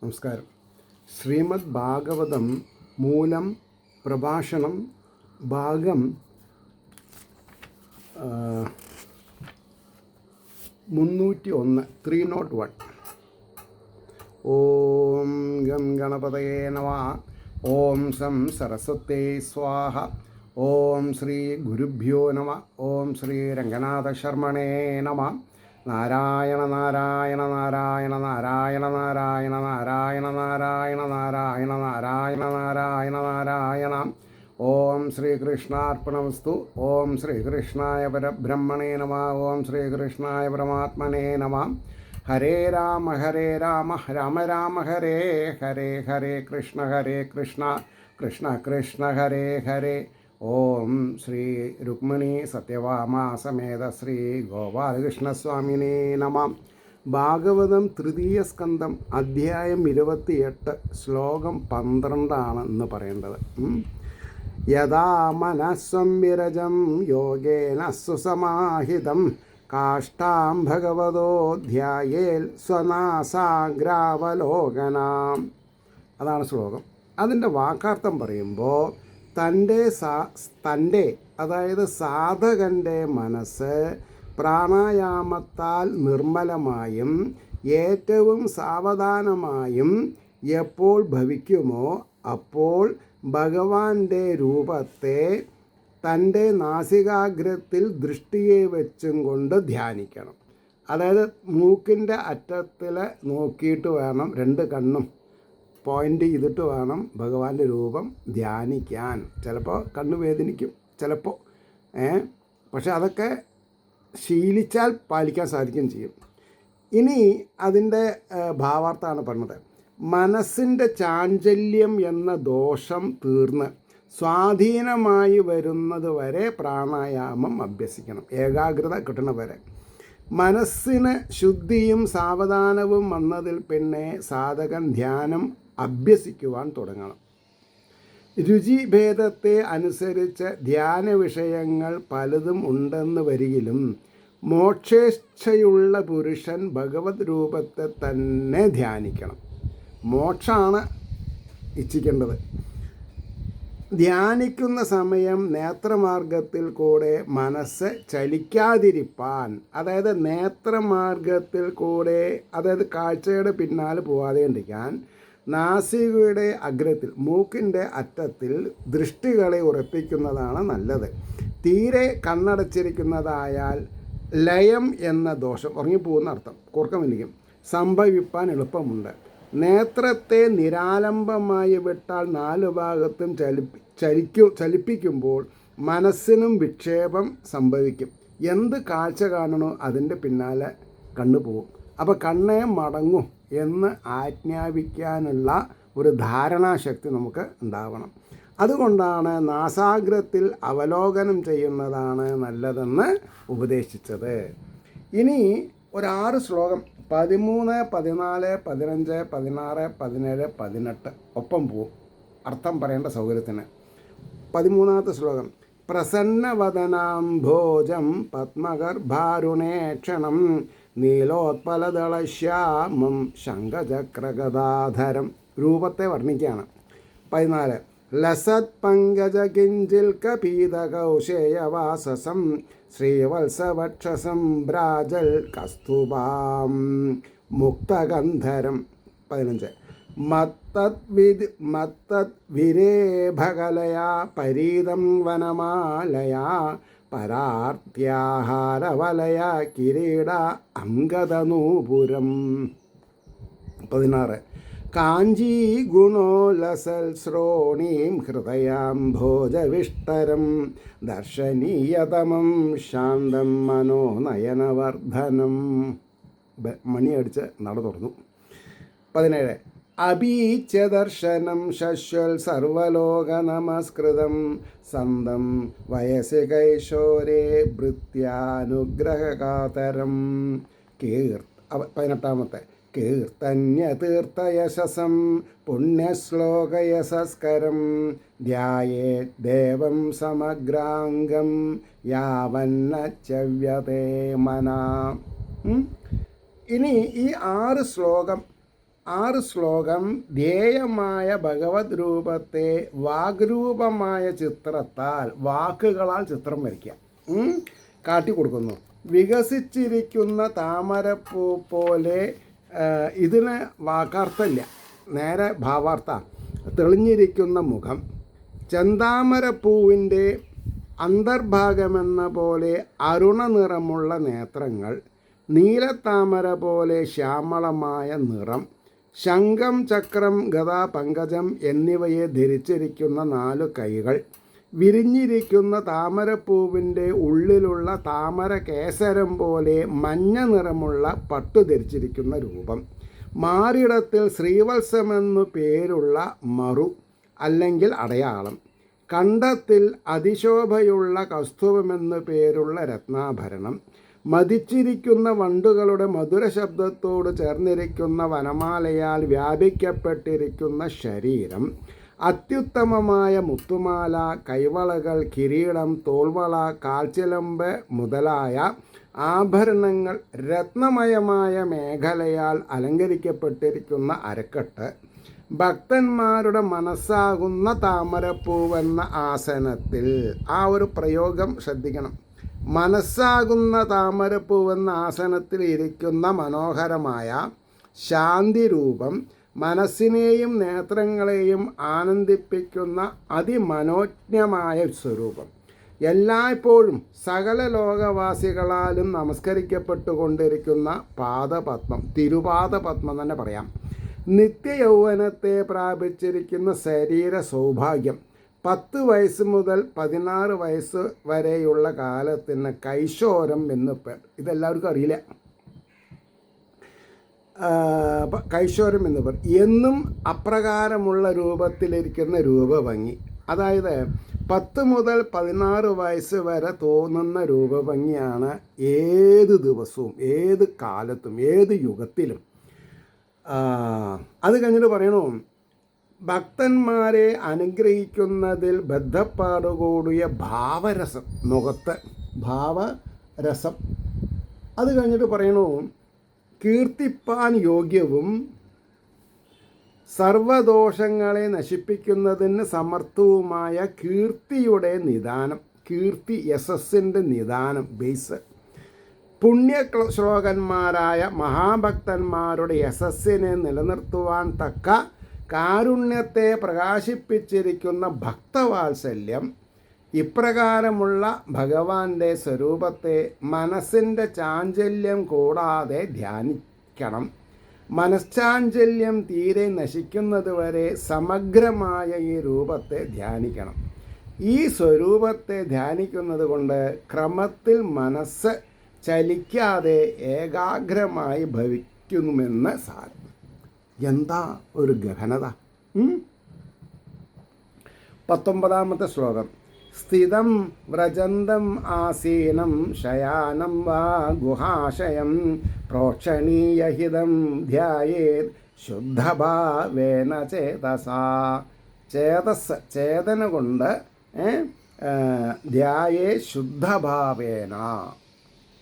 നമസ്കാരം. ശ്രീമദ് ഭാഗവതം മൂലം പ്രഭാഷണം ഭാഗം 301 301. ഓം ഗം ഗണപതയേ നമഃ. ഓം സം സരസ്വതേ സ്വാഹ. ഓം ശ്രീ ഗുരുഭ്യോ നമഃ. ഓം ശ്രീ രംഗനാഥ ശർമ്മണേ നമഃ. നാരായണ നാരായണ നാരായണ നാരായണ നാരായണ നാരായണ നാരായണ നാരായണ നാരായണ നാരായണ നാരായണ. ഓം ശ്രീകൃഷ്ണാർപ്പണമസ്തു. ഓം ശ്രീകൃഷ്ണായ പരബ്രഹ്മണേ നമഃ. ഓം ശ്രീകൃഷ്ണായ പരമാത്മനേ നമഃ. ഹരേ രാമ രാമ രാമ ഹരേ ഹരേ, ഹരേ കൃഷ്ണ കൃഷ്ണ കൃഷ്ണ ഹരേ ഹരേ. ഓം ശ്രീ രുക്മിണി സത്യഭാമ സമേത ശ്രീ ഗോപാലകൃഷ്ണസ്വാമിനേ നമഃ. ഭാഗവതം തൃതീയ സ്കന്ധം അധ്യായം 28 ശ്ലോകം 12 ഇന്ന് പറയേണ്ടത്. യഥാ മനസ്സം വിരജം യോഗേന സുസമാഹിതം കാഷ്ടാം ഭഗവതോ ധ്യായേൽ സ്വനാസാഗ്രാവലോകനാം. അതാണ് ശ്ലോകം. അതിൻ്റെ വാക്കാർത്ഥം പറയുമ്പോൾ തൻ്റെ അതായത് സാധകൻ്റെ മനസ്സ് പ്രാണായാമത്താൽ നിർമ്മലമായും ഏറ്റവും സാവധാനമായും എപ്പോൾ ഭവിക്കുമോ അപ്പോൾ ഭഗവാന്റെ രൂപത്തെ തൻ്റെ നാസികാഗ്രത്തിൽ ദൃഷ്ടിയെ വെച്ചും കൊണ്ട് ധ്യാനിക്കണം. അതായത് മൂക്കിൻ്റെ അറ്റത്തിൽ നോക്കിയിട്ട് വേണം, രണ്ട് കണ്ണും പോയിൻ്റ് ചെയ്തിട്ട് വേണം ഭഗവാന്റെ രൂപം ധ്യാനിക്കാൻ. ചിലപ്പോൾ കണ്ണ് വേദനിക്കും, ചിലപ്പോൾ പക്ഷെ അതൊക്കെ ശീലിച്ചാൽ പാലിക്കാൻ സാധിക്കുകയും ചെയ്യും. ഇനി അതിൻ്റെ ഭാവാർത്ഥമാണ് പറഞ്ഞത്. മനസ്സിൻ്റെ ചാഞ്ചല്യം എന്ന ദോഷം തീർന്ന് സ്വാധീനമായി വരുന്നത് വരെ പ്രാണായാമം അഭ്യസിക്കണം, ഏകാഗ്രത കിട്ടണ വരെ. മനസ്സിന് ശുദ്ധിയും സാവധാനവും വന്നതിൽ പിന്നെ സാധകൻ ധ്യാനം അഭ്യസിക്കുവാൻ തുടങ്ങണം. രുചിഭേദത്തെ അനുസരിച്ച് ധ്യാന വിഷയങ്ങൾ പലതും ഉണ്ടെന്ന് വരികിലും മോക്ഷേച്ഛയുള്ള പുരുഷൻ ഭഗവത് രൂപത്തെ തന്നെ ധ്യാനിക്കണം. മോക്ഷമാണ് ഇച്ഛിക്കേണ്ടത്. ധ്യാനിക്കുന്ന സമയം നേത്രമാർഗത്തിൽ കൂടെ മനസ്സ് ചലിക്കാതിരിപ്പാൻ, അതായത് നേത്രമാർഗത്തിൽ കൂടെ, അതായത് കാഴ്ചയുടെ പിന്നാലെ പോകാതെ ഇരിക്കാൻ നാസികയുടെ അഗ്രത്തിൽ, മൂക്കിൻ്റെ അറ്റത്തിൽ ദൃഷ്ടികളെ ഉറപ്പിക്കുന്നതാണ് നല്ലത്. തീരെ കണ്ണടച്ചിരിക്കുന്നതായാൽ ലയം എന്ന ദോഷം, ഉറങ്ങിപ്പോകുന്ന അർത്ഥം, കൂർക്കമിരിക്കും, സംഭവിപ്പാൻ എളുപ്പമുണ്ട്. നേത്രത്തെ നിരാലംബമായി വിട്ടാൽ 4 ഭാഗത്തും ചലിപ്പിക്കുമ്പോൾ മനസ്സിനും വിക്ഷേപം സംഭവിക്കും. എന്ത് കാഴ്ച കാണണോ അതിൻ്റെ പിന്നാലെ കണ്ണു പോകും. അപ്പോൾ കണ്ണേ മടങ്ങൂ എന്ന് ആജ്ഞാപിക്കാനുള്ള ഒരു ധാരണാശക്തി നമുക്ക് ഉണ്ടാവണം. അതുകൊണ്ടാണ് നാസാഗ്രത്തിൽ അവലോകനം ചെയ്യുന്നതാണ് നല്ലതെന്ന് ഉപദേശിച്ചത്. ഇനി ഒരു 6 ശ്ലോകം 13, 14, 15, 16, 17, 18 ഒപ്പം പോവും അർത്ഥം പറയേണ്ട സൗകര്യത്തിന്. 13ാമത്തെ ശ്ലോകം. പ്രസന്നവദനാംഭോജം പത്മഗർഭാരുണേക്ഷണം നീലോത്പലദളശ്യാമം ശംഖചക്രഗദാധരം. രൂപത്തെ വർണ്ണിക്കുകയാണ്. 14. ലസത് പങ്കജ കിഞ്ചിൽ കപീതകൗശേയവാസസം ശ്രീവത്സവക്ഷസം ബ്രാജൽ കസ്തുഭാം മുക്തഗന്ധരം. 15. മത്തത് വിരേഭകലയാ പരീതം വനമാലയാ പരാർത്യാഹാരവലയ കിരീട അംഗദനൂപുരം. 16. കാഞ്ചീ ഗുണോലസൽ ശ്രോണീം ഹൃദയാം ഭോജവിഷ്ടരം ദർശനീയതമം ശാന്തം മനോനയനവർദ്ധനം. മണിയടിച്ച് നട തുറന്നു. 17. അബീച്ച ദർശനം ശശ്വൽ സർവലോക നമസ്കൃതം സന്തം വയസ്സി കൈശോരേ ഭൃത്യാനുഗ്രഹകാതരം. 18. കീർത്തന്യ തീർത്ഥയശസം പുണ്യശ്ലോകയശസ്കരം ധ്യായേ ദേവം സമഗ്രാംഗം യാവന്നച്യവ്യതേ മന. ഇനി ഈ 6 ശ്ലോകം 6 ശ്ലോകം ധ്യേയമായ ഭഗവത് രൂപത്തെ വാഗ്രൂപമായ ചിത്രത്താൽ വാക്കുകളാൽ ചിത്രം വരയ്ക്കുക കാട്ടിക്കൊടുക്കുന്നു. വികസിച്ചിരിക്കുന്ന താമരപ്പൂ പോലെ, ഇതിന് വാക്കാർത്ഥമില്ല, നേരെ ഭാവാർത്ഥ. തെളിഞ്ഞിരിക്കുന്ന മുഖം, ചെന്താമരപ്പൂവിൻ്റെ അന്തർഭാഗമെന്ന പോലെ അരുണ നിറമുള്ള നേത്രങ്ങൾ, നീലത്താമര പോലെ ശ്യാമളമായ നിറം, ശംഖം ചക്രം ഗദ പങ്കജം എന്നിവയെ ധരിച്ചിരിക്കുന്ന 4 കൈകൾ, വിരിഞ്ഞിരിക്കുന്ന താമരപ്പൂവിൻ്റെ ഉള്ളിലുള്ള താമര കേസരം പോലെ മഞ്ഞ നിറമുള്ള പട്ടു ധരിച്ചിരിക്കുന്ന രൂപം, മാറിടത്തിൽ ശ്രീവത്സമെന്നു പേരുള്ള മറു അല്ലെങ്കിൽ അടയാളം, കണ്ഠത്തിൽ അതിശോഭയുള്ള കൗസ്തുഭമെന്നു പേരുള്ള രത്നാഭരണം, മതിച്ചിരിക്കുന്ന വണ്ടുകളുടെ മധുര ശബ്ദത്തോട് ചേർന്നിരിക്കുന്ന വനമാലയാൽ വ്യാപിക്കപ്പെട്ടിരിക്കുന്ന ശരീരം, അത്യുത്തമമായ മുത്തുമാല, കൈവളകൾ, കിരീടം, തോൾവള, കാൽച്ചിലമ്പ് മുതലായ ആഭരണങ്ങൾ, രത്നമയമായ മേഖലയാൽ അലങ്കരിക്കപ്പെട്ടിരിക്കുന്ന അരക്കെട്ട്, ഭക്തന്മാരുടെ മനസ്സാകുന്ന താമരപ്പൂവെന്ന ആസനത്തിൽ, ആ ഒരു പ്രയോഗം ശ്രദ്ധിക്കണം, മനസ്സാകുന്ന താമരപ്പൂവെന്ന ആസനത്തിൽ ഇരിക്കുന്ന മനോഹരമായ ശാന്തിരൂപം, മനസ്സിനെയും നേത്രങ്ങളെയും ആനന്ദിപ്പിക്കുന്ന അതിമനോജ്ഞമായ സ്വരൂപം, എല്ലായ്പ്പോഴും സകല ലോകവാസികളാലും നമസ്കരിക്കപ്പെട്ടുകൊണ്ടിരിക്കുന്ന പാദപത്മം, തിരുപാദപത്മം തന്നെ പറയാം, നിത്യയൗവനത്തെ പ്രാപിച്ചിരിക്കുന്ന ശരീര സൗഭാഗ്യം, 10 വയസ്സ് മുതൽ 16 വയസ്സ് വരെയുള്ള കാലത്തിന് കൈശോരം എന്ന് പേർ. ഇതെല്ലാവർക്കും അറിയില്ല. കൈശോരം എന്ന് പേർ എന്നും അപ്രകാരമുള്ള രൂപത്തിലിരിക്കുന്ന രൂപഭംഗി, അതായത് 10 മുതൽ 16 വയസ്സ് വരെ തോന്നുന്ന രൂപഭംഗിയാണ് ഏത് ദിവസവും, ഏത് കാലത്തും, ഏത് യുഗത്തിലും. അത് കഴിഞ്ഞിട്ട് പറയണു, ഭക്തന്മാരെ അനുഗ്രഹിക്കുന്നതിൽ ബദ്ധപ്പാടുകൂടിയ ഭാവരസം, മുഖത്ത് ഭാവരസം. അത് കഴിഞ്ഞിട്ട് പറയണു, കീർത്തിപ്പാൻ യോഗ്യവും സർവദോഷങ്ങളെ നശിപ്പിക്കുന്നതിന് സമർത്ഥവുമായ കീർത്തിയുടെ നിദാനം, കീർത്തി യശസ്സിൻ്റെ നിദാനം, ബേസ്. പുണ്യ ശ്ലോകന്മാരായ മഹാഭക്തന്മാരുടെ യശസ്സിനെ നിലനിർത്തുവാൻ തക്ക കാരുണ്യത്തെ പ്രകാശിപ്പിച്ചിരിക്കുന്ന ഭക്തവാത്സല്യം. ഇപ്രകാരമുള്ള ഭഗവാന്റെ സ്വരൂപത്തെ മനസ്സിൻ്റെ ചാഞ്ചല്യം കൂടാതെ ധ്യാനിക്കണം. മനഃചാഞ്ചല്യം തീരെ നശിക്കുന്നതുവരെ സമഗ്രമായ ഈ രൂപത്തെ ധ്യാനിക്കണം. ഈ സ്വരൂപത്തെ ധ്യാനിക്കുന്നത് കൊണ്ട് ക്രമത്തിൽ മനസ്സ് ചലിക്കാതെ ഏകാഗ്രമായി ഭവിക്കുമെന്ന് സാരം. എന്താ ഒരു ഗഹനത! 19ാമത്തെ ശ്ലോകം. സ്ഥിതം വ്രജന്തം ആസീനം ശയാനം വാ ഗുഹാശയം പ്രോക്ഷണീയഹിതം ധ്യായേത് ശുദ്ധഭാവേന ചേതസാ. ചേതസ്, ചേതന കൊണ്ട് ധ്യായേ ശുദ്ധഭാവേന.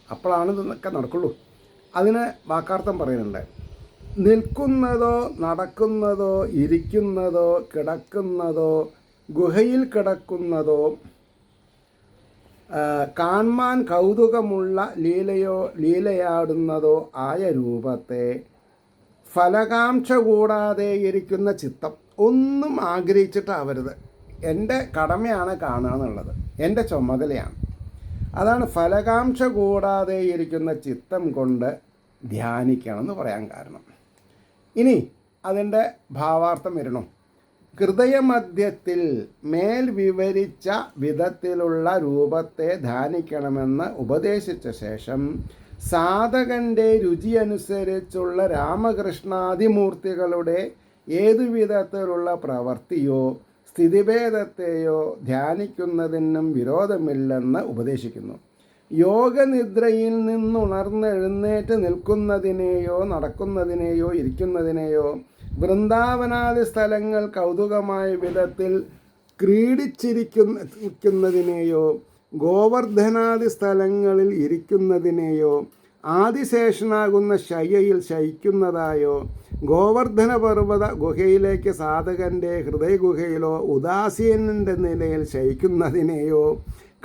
അപ്പോഴാണ് ഇതൊക്കെ നടക്കുള്ളൂ. അതിന് വാക്കാർത്ഥം പറയുന്നുണ്ട്. നിൽക്കുന്നതോ നടക്കുന്നതോ ഇരിക്കുന്നതോ കിടക്കുന്നതോ ഗുഹയിൽ കിടക്കുന്നതോ കാണാൻ കൗതുകമുള്ള ലീലയാടുന്നതോ ആയ രൂപത്തെ ഫലകാംക്ഷ കൂടാതെ ഇരിക്കുന്ന ചിത്തം, ഒന്നും ആഗ്രഹിച്ചിട്ടാവരുത്. എൻ്റെ കടമയാണ് കാണുക എന്നുള്ളത്, എൻ്റെ ചുമതലയാണ്. അതാണ് ഫലകാംക്ഷ കൂടാതെ ഇരിക്കുന്ന ചിത്തം കൊണ്ട് ധ്യാനിക്കണം എന്ന് പറയാൻ കാരണം. ഇനി അതിൻ്റെ ഭാവാർത്ഥം വരണം. ഹൃദയമധ്യത്തിൽ മേൽ വിവരിച്ച വിധത്തിലുള്ള രൂപത്തെ ധ്യാനിക്കണമെന്ന് ഉപദേശിച്ച ശേഷം സാധകൻ്റെ രുചിയനുസരിച്ചുള്ള രാമകൃഷ്ണാദിമൂർത്തികളുടെ ഏതുവിധത്തിലുള്ള പ്രവൃത്തിയോ സ്ഥിതിഭേദത്തെയോ ധ്യാനിക്കുന്നതിനും വിരോധമില്ലെന്ന് ഉപദേശിക്കുന്നു. യോഗനിദ്രയിൽ നിന്നുണർന്നെഴുന്നേറ്റ് നിൽക്കുന്നതിനെയോ നടക്കുന്നതിനെയോ ഇരിക്കുന്നതിനെയോ വൃന്ദാവനാദി സ്ഥലങ്ങൾ കൗതുകമായ വിധത്തിൽ ക്രീഡിച്ചിരിക്കുന്നതിനെയോ ഗോവർദ്ധനാദി സ്ഥലങ്ങളിൽ ഇരിക്കുന്നതിനെയോ ആദിശേഷനാകുന്ന ശയ്യയിൽ ശയിക്കുന്നതായോ ഗോവർദ്ധന പർവ്വത ഗുഹയിലേക്ക് സാധകൻ്റെ ഹൃദയഗുഹയിലോ ഉദാസീനൻ്റെ നിലയിൽ ശയിക്കുന്നതിനെയോ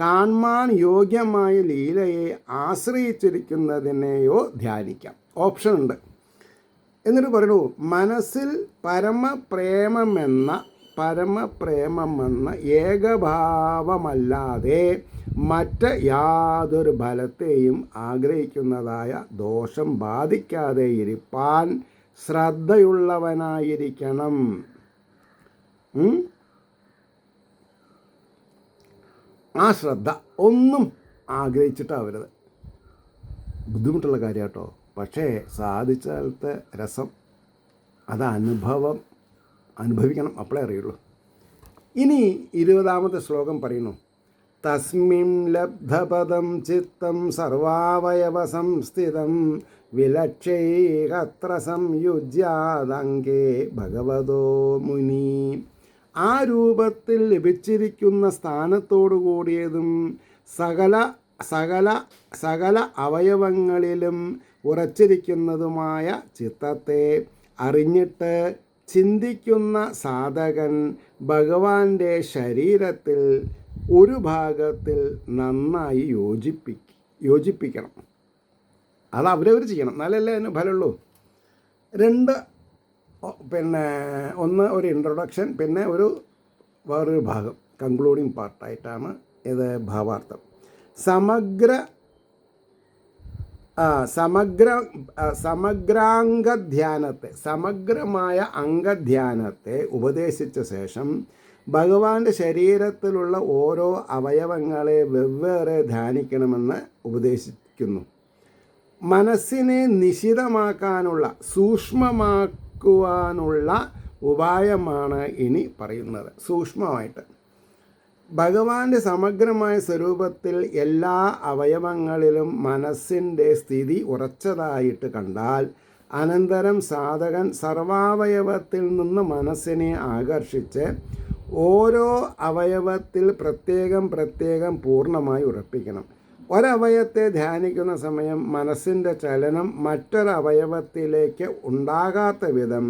കാണാൻ യോഗ്യമായ ലീലയെ ആശ്രയിച്ചിരിക്കുന്നതിനെയോ ധ്യാനിക്കാം. ഓപ്ഷൻ ഉണ്ട്. എന്നിട്ട് പറയൂ, മനസ്സിൽ പരമപ്രേമമെന്ന ഏകഭാവമല്ലാതെ മറ്റ് യാതൊരു ഫലത്തെയും ആഗ്രഹിക്കുന്നതായ ദോഷം ബാധിക്കാതെ ഇരിപ്പാൻ ശ്രദ്ധയുള്ളവനായിരിക്കണം. ആ ശ്രദ്ധ ഒന്നും ആഗ്രഹിച്ചിട്ടാവരുത്. ബുദ്ധിമുട്ടുള്ള കാര്യം കേട്ടോ. പക്ഷേ സാധിച്ചാലത്തെ രസം അത് അനുഭവിക്കണം, അപ്പോഴേ അറിയുള്ളൂ. ഇനി 20ാമത്തെ ശ്ലോകം പറയുന്നു, തസ്മിൻ ലബ്ധപദം ചിത്തം സർവാവയവ സംസ്ഥിതം വിലക്ഷൈകത്ര സംയുജ്യാദംഗേ ഭഗവതോ മുനി. ആ രൂപത്തിൽ ലഭിച്ചിരിക്കുന്ന സ്ഥാനത്തോടു കൂടിയതും സകല അവയവങ്ങളിലും ഉറച്ചിരിക്കുന്നതുമായ ചിത്തത്തെ അറിഞ്ഞിട്ട് ചിന്തിക്കുന്ന സാധകൻ ഭഗവാന്റെ ശരീരത്തിൽ ഒരു ഭാഗത്തിൽ നന്നായി യോജിപ്പിക്കണം. അത് അവരവർ ചെയ്യണം, എന്നാലല്ലേ അതിന് ഫലമുള്ളൂ. ഒന്ന് ഒരു ഇൻട്രൊഡക്ഷൻ, പിന്നെ വേറൊരു ഭാഗം കൺക്ലൂഡിങ് പാർട്ടായിട്ടാണ് ഇത് ഭാവാർത്ഥം. സമഗ്രമായ അംഗധ്യാനത്തെ ഉപദേശിച്ച ശേഷം ഭഗവാന്റെ ശരീരത്തിലുള്ള ഓരോ അവയവങ്ങളെ വെവ്വേറെ ധ്യാനിക്കണമെന്ന് ഉപദേശിക്കുന്നു. മനസ്സിനെ നിശിതമാക്കാനുള്ള, സൂക്ഷ്മമാക്കുവാനുള്ള ഉപായമാണ് ഇനി പറയുന്നത്. സൂക്ഷ്മമായിട്ട് ഭഗവാന്റെ സമഗ്രമായ സ്വരൂപത്തിൽ എല്ലാ അവയവങ്ങളിലും മനസ്സിൻ്റെ സ്ഥിതി ഉറച്ചതായിട്ട് കണ്ടാൽ അനന്തരം സാധകൻ സർവാവയവത്തിൽ നിന്ന് മനസ്സിനെ ആകർഷിച്ച് ഓരോ അവയവത്തിൽ പ്രത്യേകം പൂർണ്ണമായി ഉറപ്പിക്കണം. ഒരവയവത്തെ ധ്യാനിക്കുന്ന സമയം മനസ്സിൻ്റെ ചലനം മറ്റൊരവയവത്തിലേക്ക് ഉണ്ടാകാത്ത വിധം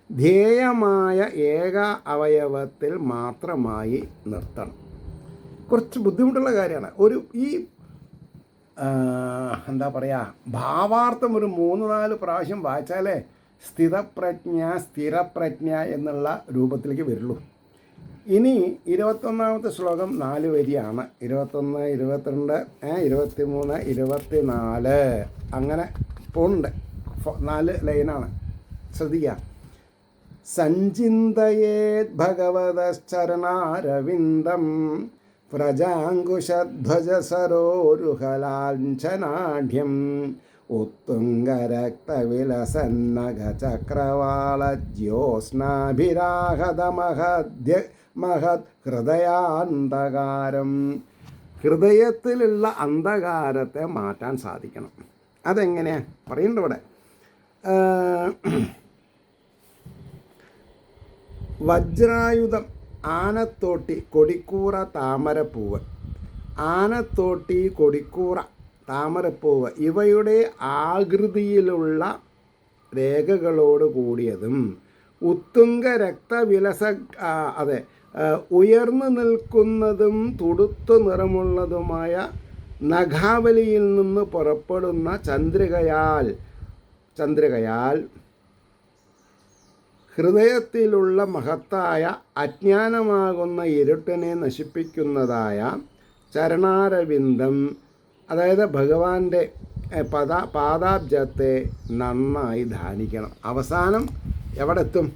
ധ്യേയമായ ഏക അവയവത്തിൽ മാത്രമായി നിർത്തണം. കുറച്ച് ബുദ്ധിമുട്ടുള്ള കാര്യമാണ്. എന്താ പറയുക, ഭാവാർത്ഥം ഒരു 3-4 പ്രാവശ്യം വായിച്ചാലേ സ്ഥിരപ്രജ്ഞ എന്നുള്ള രൂപത്തിലേക്ക് വരുള്ളൂ. ഇനി 21ാമത്തെ ശ്ലോകം 4 വരിയാണ്. 21, 22, 23, 24 അങ്ങനെ പോകുന്നുണ്ട്. 4 ലൈനാണ്, ശ്രദ്ധിക്കുക. സഞ്ചിന്തയേത് ഭഗവതശ്ചരണാരവിന്ദം വ്രജാങ്കുശധ്വജസരോരുഹലാഞ്ചനാഢ്യം ഉത്തുംഗരക്തവിലസന്നഗചക്രവാളജ്യോത്സ്നാഭിരാഹതമഹത് ഹൃദയാന്തകാരം. ഹൃദയത്തിലുള്ള അന്ധകാരത്തെ മാറ്റാൻ സാധിക്കണം. അതെങ്ങനെയാ പറയുന്നുണ്ട് ഇവിടെ. വജ്രായുധം, ആനത്തോട്ടി, കൊടിക്കൂറ, താമരപ്പൂവ്. ആനത്തോട്ടി, കൊടിക്കൂറ, താമരപ്പൂവ് ഇവയുടെ ആകൃതിയിലുള്ള രേഖകളോട് കൂടിയതും ഉത്തുംഗ ഉയർന്നു നിൽക്കുന്നതും തുടുത്തു നിറമുള്ളതുമായ നഖാവലിയിൽ നിന്ന് പുറപ്പെടുന്ന ചന്ദ്രികയാൽ ഹൃദയത്തിലുള്ള മഹത്തായ അജ്ഞാനമാകുന്ന ഇരുട്ടിനെ നശിപ്പിക്കുന്നതായ ചരണാരവിന്ദം, അതായത് ഭഗവാന്റെ പാദാബ്ജത്തെ നന്നായി ധ്യാനിക്കണം. അവസാനം എവിടെ എത്തും?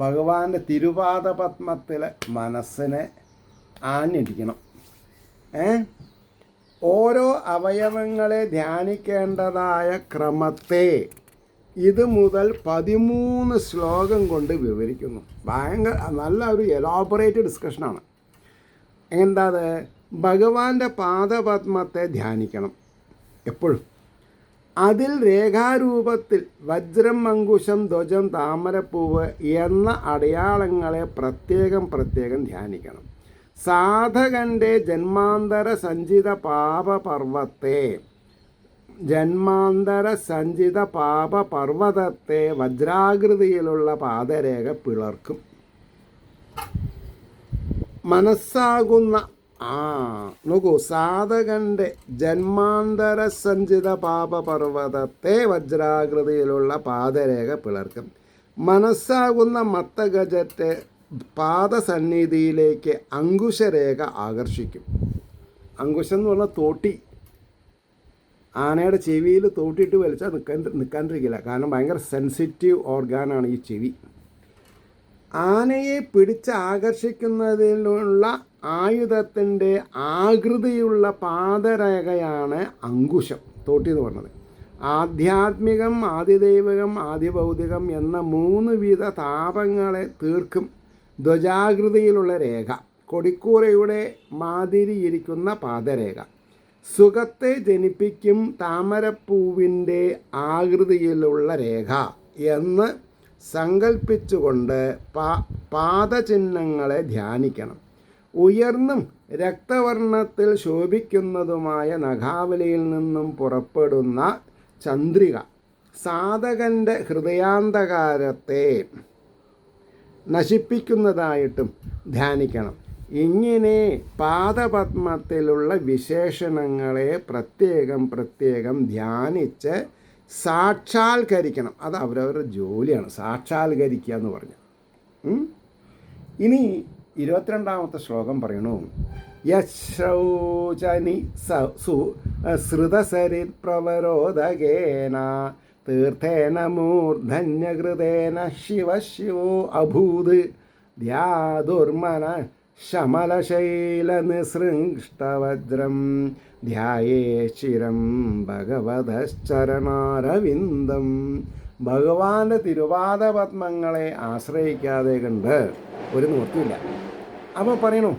ഭഗവാന്റെ തിരുപാദപത്മത്തിൽ മനസ്സിനെ ആഞ്ഞിരിക്കണം. ഓരോ അവയവങ്ങളെ ധ്യാനിക്കേണ്ടതായ ക്രമത്തെ ഇത് മുതൽ 13 ശ്ലോകം കൊണ്ട് വിവരിക്കുന്നു. നല്ല ഒരു എലാബറേറ്റ് ഡിസ്കഷനാണ്. എന്താ ഭഗവാന്റെ പാദപത്മത്തെ ധ്യാനിക്കണം എപ്പോഴും. അതിൽ രേഖാരൂപത്തിൽ വജ്രം, അങ്കുശം, ധ്വജം, താമരപ്പൂവ് എന്ന അടയാളങ്ങളെ പ്രത്യേകം ധ്യാനിക്കണം. സാധകൻ്റെ ജന്മാന്തര സഞ്ചിത പാപപർവത്തെ ജന്മാന്തര സഞ്ചിത പാപപർവ്വതത്തെ വജ്രാകൃതിയിലുള്ള പാദരേഖ പിളർക്കും. മനസ്സാകുന്ന നോക്കൂ, സാധകന്റെ ജന്മാന്തര സഞ്ചിത പാപപർവ്വതത്തെ വജ്രാകൃതിയിലുള്ള പാദരേഖ പിളർക്കും. മനസ്സാകുന്ന മത്തഗജത്തെ പാദസന്നിധിയിലേക്ക് അങ്കുശരേഖ ആകർഷിക്കും. അങ്കുശം എന്ന് പറഞ്ഞാൽ തോട്ടി. ആനയുടെ ചെവിയിൽ തോട്ടിയിട്ട് വലിച്ചാൽ നിൽക്കാണ്ടിരിക്കില്ല. കാരണം ഭയങ്കര സെൻസിറ്റീവ് ഓർഗാനാണ് ഈ ചെവി. ആനയെ പിടിച്ച് ആകർഷിക്കുന്നതിനുള്ള ആയുധത്തിൻ്റെ ആകൃതിയുള്ള പാദരേഖയാണ് അങ്കുശം, തോട്ടി എന്ന് പറഞ്ഞത്. ആധ്യാത്മികം, ആദിദൈവികം, ആദിഭൗതികം എന്ന 3 വിധ താപങ്ങളെ തീർക്കും ധ്വജാകൃതിയിലുള്ള രേഖ. കൊടിക്കൂറയുടെ മാതിരിയിരിക്കുന്ന പാദരേഖ സുഖത്തെ ജനിപ്പിക്കും താമരപ്പൂവിൻ്റെ ആകൃതിയിലുള്ള രേഖ എന്ന് സങ്കൽപ്പിച്ചുകൊണ്ട് പാദചിഹ്നങ്ങളെ ധ്യാനിക്കണം. ഉയർന്നും രക്തവർണ്ണത്തിൽ ശോഭിക്കുന്നതുമായ നഖാവലിയിൽ നിന്നും പുറപ്പെടുന്ന ചന്ദ്രിക സാധകൻ്റെ ഹൃദയാന്തകാരത്തെ നശിപ്പിക്കുന്നതായിട്ടും ധ്യാനിക്കണം. ഇങ്ങനെ പാദപത്മത്തിലുള്ള വിശേഷണങ്ങളെ പ്രത്യേകം ധ്യാനിച്ച് സാക്ഷാത്കരിക്കണം. അത് അവരവരുടെ ജോലിയാണ്, സാക്ഷാത്കരിക്കുക എന്ന് പറഞ്ഞു. ഇനി 22ാമത്തെ ശ്ലോകം പറയണു. യശ്രൗചനി ശ്രുതസരിത് പ്രവരോധകേന തീർത്ഥേന മൂർധന്യകൃതേന ശിവശിവോ അഭൂത് ധ്യാതുർമന ശമലശൈലനിസൃഷ്ടവജ്രം ധ്യായേ ചിരം ഭഗവതശ്ചരണാരവിന്ദം. ഭഗവാന്റെ തിരുവാദപത്മങ്ങളെ ആശ്രയിക്കാതെ കണ്ട് ഒരു നിവൃത്തിയില്ല. അപ്പോൾ പറയണു,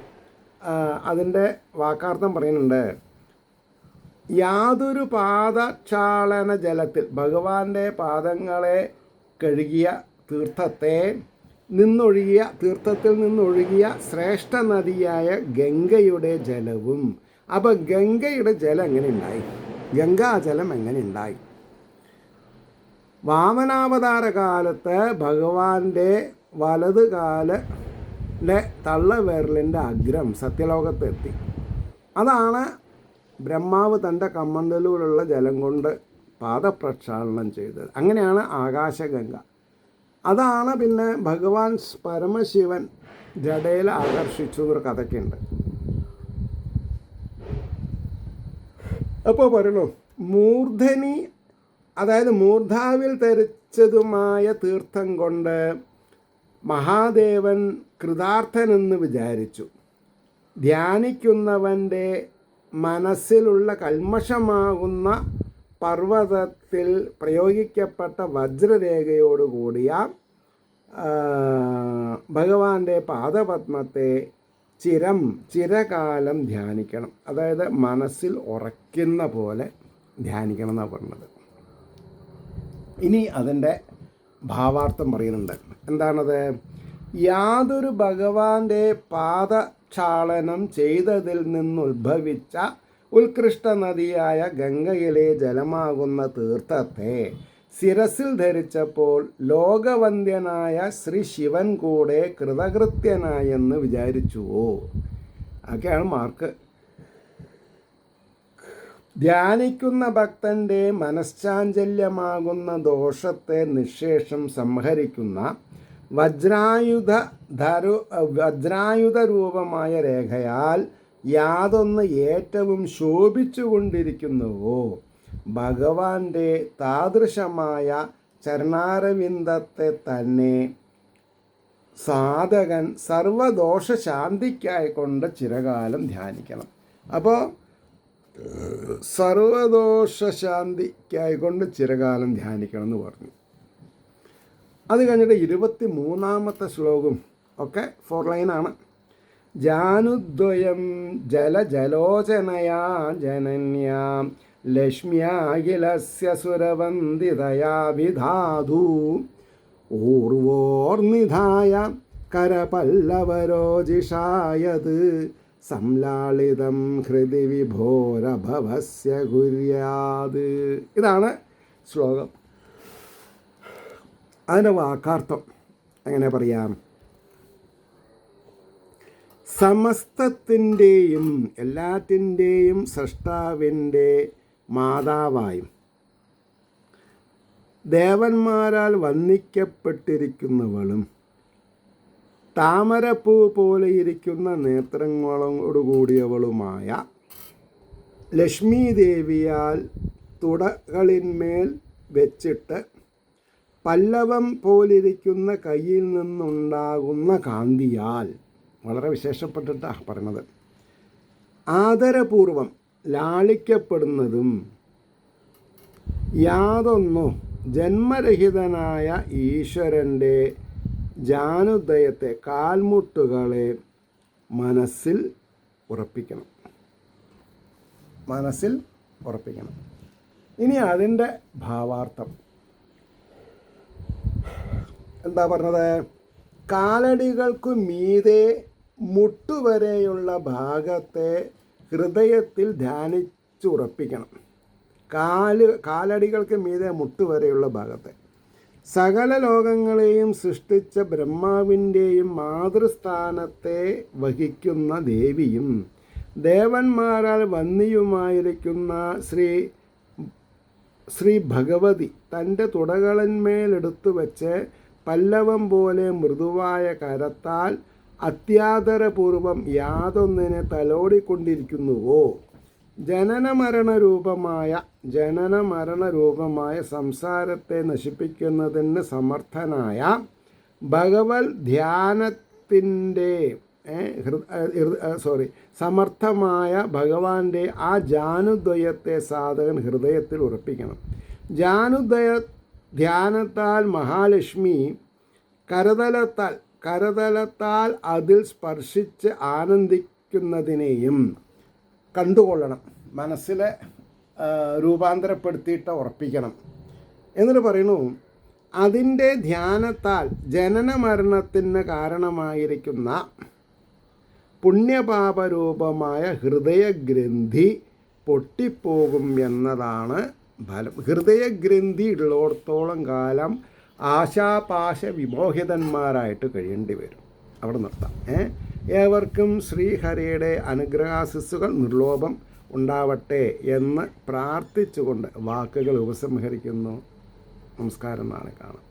അതിൻ്റെ വാക്കാർത്ഥം പറയുന്നുണ്ട്. യാതൊരു പാദക്ഷാളന ജലത്തിൽ ഭഗവാന്റെ പാദങ്ങളെ കഴുകിയ തീർത്ഥത്തിൽ നിന്നൊഴുകിയ ശ്രേഷ്ഠ നദിയായ ഗംഗയുടെ ജലവും. അപ്പോൾ ഗംഗയുടെ ജലം എങ്ങനെ ഉണ്ടായി? ഗംഗാജലം എങ്ങനെ ഉണ്ടായി? വാമനാവതാര കാലത്ത് ഭഗവാന്റെ വലത് കാലിൻ്റെ തള്ളവിരലിൻ്റെ അഗ്രം സത്യലോകത്തെത്തി. അതാണ് ബ്രഹ്മാവ് തൻ്റെ കമ്മണ്ടലൂലുള്ള ജലം കൊണ്ട് പാദപ്രക്ഷാളനം ചെയ്തത്. അങ്ങനെയാണ് ആകാശഗംഗ. അതാണ് പിന്നെ ഭഗവാൻ പരമശിവൻ ജടയിൽ ആകർഷിച്ചു എന്നൊരു കഥയ്ക്കുണ്ട്. അപ്പോൾ പറയണു, മൂർധനി, അതായത് മൂർധാവിൽ ധരിച്ചതുമായ തീർത്ഥം കൊണ്ട് മഹാദേവൻ കൃതാർത്ഥനെന്ന് വിചാരിച്ചു. ധ്യാനിക്കുന്നവൻ്റെ മനസ്സിലുള്ള കൽമഷമാകുന്ന പർവ്വതത്തിൽ പ്രയോഗിക്കപ്പെട്ട വജ്രരേഖയോടുകൂടിയ ഭഗവാന്റെ പാദപത്മത്തെ ചിരകാലം ധ്യാനിക്കണം. അതായത് മനസ്സിൽ ഉറയ്ക്കുന്ന പോലെ ധ്യാനിക്കണം എന്നാണ് പറഞ്ഞത്. ഇനി അതിൻ്റെ ഭാവാർത്ഥം പറയുന്നുണ്ട്. എന്താണത്? യാതൊരു ഭഗവാന്റെ പാദക്ഷാളനം ചെയ്തതിൽ നിന്നുത്ഭവിച്ച ഉത്കൃഷ്ട നദിയായ ഗംഗയിലെ ജലമാകുന്ന തീർത്ഥത്തെ ശിരസിൽ ധരിച്ചപ്പോൾ ലോകവന്ദ്യനായ ശ്രീ ശിവൻ കൂടെ കൃതകൃത്യനായെന്ന് വിചാരിച്ചുവോ? ഒക്കെയാണ് മാർക്ക്. ധ്യാനിക്കുന്ന ഭക്തൻ്റെ മനശ്ചാഞ്ചല്യമാകുന്ന ദോഷത്തെ നിശേഷം സംഹരിക്കുന്ന വജ്രായുധ രൂപമായ രേഖയാൽ യാതൊന്ന് ഏറ്റവും ശോഭിച്ചുകൊണ്ടിരിക്കുന്നുവോ ഭഗവാന്റെ താദൃശമായ ചരണാരവിന്ദത്തെ തന്നെ സാധകൻ സർവദോഷശാന്തിക്കായിക്കൊണ്ട് ചിരകാലം ധ്യാനിക്കണം. അപ്പോൾ സർവദോഷശാന്തിക്കായിക്കൊണ്ട് ചിരകാലം ധ്യാനിക്കണം എന്ന് പറഞ്ഞു. അത് കഴിഞ്ഞിട്ട് 23ാമത്തെ ശ്ലോകം ഒക്കെ 4 ലൈനാണ്. ജാനുദ്വയം ജലജലോചനയാ ജനന്യാം ലക്ഷ്മ്യാഖിലസ്യ സുരവന്ദിതയാ വിധാതു ഊർവോർനിധായ കരപല്ലവരോജിഷായത് സംലാളിതം ഹൃദി വിഭോരഭവസ്യ കുര്യാത്. ഇതാണ് ശ്ലോകം. അതിൻ്റെ വാക്കാർത്ഥം എങ്ങനെ പറയാം? സമസ്തത്തിൻ്റെയും എല്ലാറ്റിൻ്റെയും സൃഷ്ടാവിൻ്റെ മാതാവായും ദേവന്മാരാൽ വന്ദിക്കപ്പെട്ടിരിക്കുന്നവളും താമരപ്പൂ പോലെ ഇരിക്കുന്ന നേത്രങ്ങളോടുകൂടിയവളുമായ ലക്ഷ്മി ദേവിയാൽ തുടകളിന്മേൽ വെച്ചിട്ട് പല്ലവം പോലിരിക്കുന്ന കയ്യിൽ നിന്നുണ്ടാകുന്ന കാന്തിയാൽ, വളരെ വിശേഷപ്പെട്ടിട്ടാണ് പറഞ്ഞത്, ആദരപൂർവം ലാളിക്കപ്പെടുന്നതും യാതൊന്നു ജന്മരഹിതനായ ഈശ്വരൻ്റെ ജാനുദയത്തെ, കാൽമുട്ടുകളെ മനസ്സിൽ ഉറപ്പിക്കണം. മനസ്സിൽ ഉറപ്പിക്കണം. ഇനി അതിൻ്റെ ഭാവാർത്ഥം എന്താ പറഞ്ഞത്? കാലടികൾക്കു മീതെ മുട്ടുവരെയുള്ള ഭാഗത്തെ ഹൃദയത്തിൽ ധ്യാനിച്ചുറപ്പിക്കണം. കാലടികൾക്ക് മീതെ മുട്ടുവരെയുള്ള ഭാഗത്തെ സകല ലോകങ്ങളെയും സൃഷ്ടിച്ച ബ്രഹ്മാവിൻ്റെയും മാതൃസ്ഥാനത്തെ വഹിക്കുന്ന ദേവിയും ദേവന്മാരാൽ വന്ദിയുമായിരിക്കുന്ന ശ്രീ ഭഗവതി തൻ്റെ തുടകളിന്മേലെടുത്തു വെച്ച് പല്ലവം പോലെ മൃദുവായ കരത്താൽ അത്യാദരപൂർവം യാതൊന്നിനെ തലോടിക്കൊണ്ടിരിക്കുന്നുവോ, ജനനമരണരൂപമായ സംസാരത്തെ നശിപ്പിക്കുന്നതിന് സമർത്ഥനായ സമർത്ഥമായ ഭഗവാന്റെ ആ ജാനുദ്വയത്തെ സാധകൻ ഹൃദയത്തിൽ ഉറപ്പിക്കണം. ജാനുദ്വയ ധ്യാനത്താൽ മഹാലക്ഷ്മി കരതലത്താൽ അതിൽ സ്പർശിച്ച് ആനന്ദിക്കുന്നതിനെയും കണ്ടുകൊള്ളണം. മനസ്സിലെ രൂപാന്തരപ്പെടുത്തിയിട്ട് ഉറപ്പിക്കണം. എന്നിട്ട് പറയുന്നു, അതിൻ്റെ ധ്യാനത്താൽ ജനനമരണത്തിന് കാരണമായിരിക്കുന്ന പുണ്യപാപരൂപമായ ഹൃദയഗ്രന്ഥി പൊട്ടിപ്പോകും എന്നതാണ് ഫലം. ഹൃദയഗ്രന്ഥി ഉള്ളിടത്തോളം കാലം ആശാപാശ വിമോഹിതന്മാരായിട്ട് കഴിയേണ്ടി വരും. അവിടെ നിർത്താം. ഏവർക്കും ശ്രീഹരിയുടെ അനുഗ്രഹാശിസ്സുകൾ നിർലോഭം ഉണ്ടാവട്ടെ എന്ന് പ്രാർത്ഥിച്ചുകൊണ്ട് വാക്കുകൾ ഉപസംഹരിക്കുന്നു. നമസ്കാരം. നാളെ കാണാം.